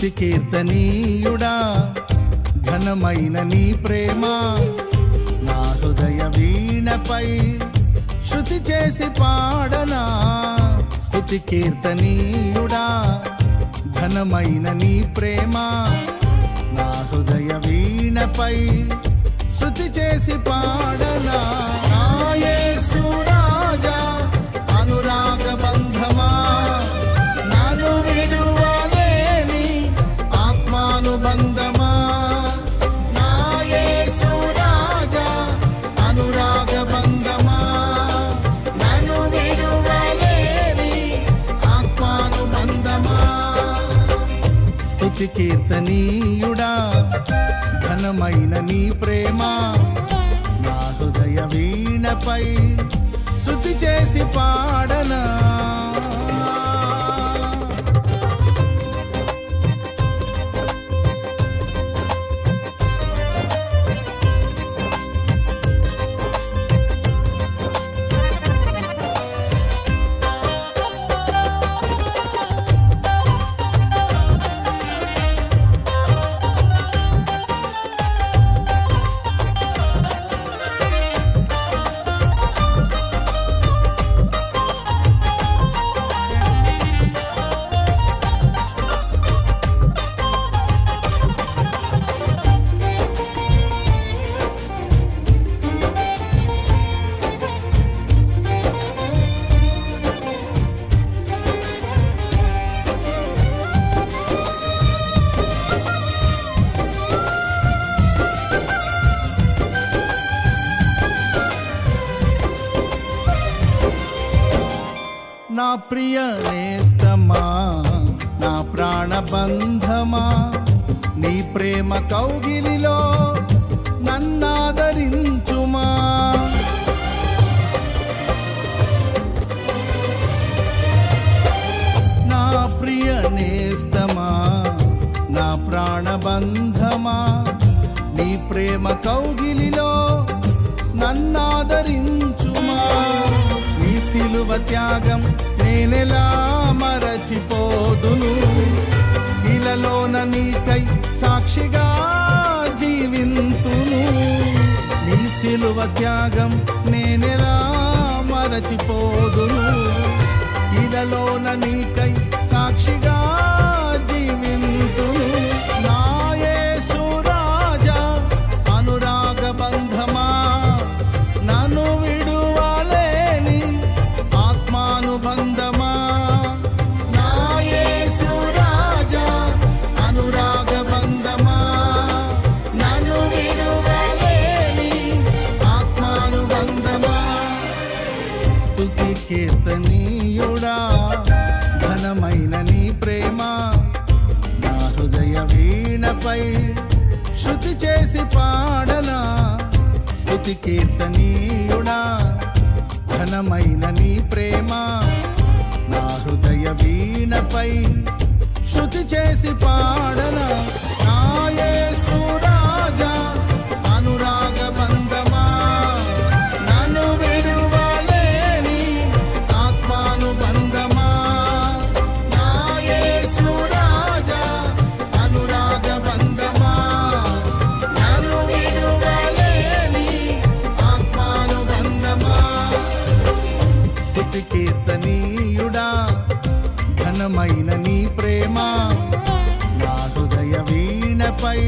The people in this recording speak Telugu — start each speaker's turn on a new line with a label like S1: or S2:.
S1: స్తుతి కీర్తనీయుడా ఘనమైన నీ ప్రేమ నా హృదయ వీణపై శృతి చేసి పాడనా. స్తుతి కీర్తనీయుడా ఘనమైన నీ ప్రేమ నా హృదయ వీణపై శృతి చేసి పాడనా. నా యేసు రాజా అనురాగ బంధమా నన్ను విడువలేని ఆత్మానుబంధమా. నా యేసు రాజా అనురాగ బంధమా నన్ను విడువలేని ఆత్మానుబంధమా. స్తుతి కీర్తనీయుడా ఘనమైన నీ ప్రేమ నా హృదయ వీణపై శృతి చేసి పాడనా. నా ప్రియ నేస్తమా నా ప్రాణబంధమా నీ ప్రేమ కౌగిలిలో నన్నాదరించుమా. నా ప్రియ నేస్తమా నా ప్రాణబంధమా నీ ప్రేమ కౌగిలిలో నన్నాదరించుమా. నీ సిలువ త్యాగం నేనెలా మరచిపోదును, ఇలలోన నీకై సాక్షిగా జీవింతును. నీ సిలువ త్యాగం నేనెలా మరచిపోదును, ఇలలోన నీకై సాక్షిగా జీవింతును. నా యేసు రాజా అనురాగ బంధమా నన్ను విడువలేని ఆత్మానుబంధమా. నా యేసు రాజా అనురాగ బంధమా నన్ను విడువలేని ఆత్మానుబంధమా. స్తుతి కీర్తనీయుడా ఘనమైన నీ ప్రేమ నా హృదయ వీణపై శృతి చేసి పాడనా. స్తుతి కీర్తనీయుడా ఘనమైన నీ ప్రేమ నా హృదయ వీణపై శృతి చేసి పాడనా. నా యేసు రాజా అనురాగ బంధమా నన్ను విడువలేని ఆత్మానుబంధమా. నా యేసు రాజా అనురాగ బంధమా నన్ను విడువలేని ఆత్మానుబంధమా. స్తుతి కీర్తనీయుడా ఘనమైన నీ ప్రేమ నా హృదయ వీణపై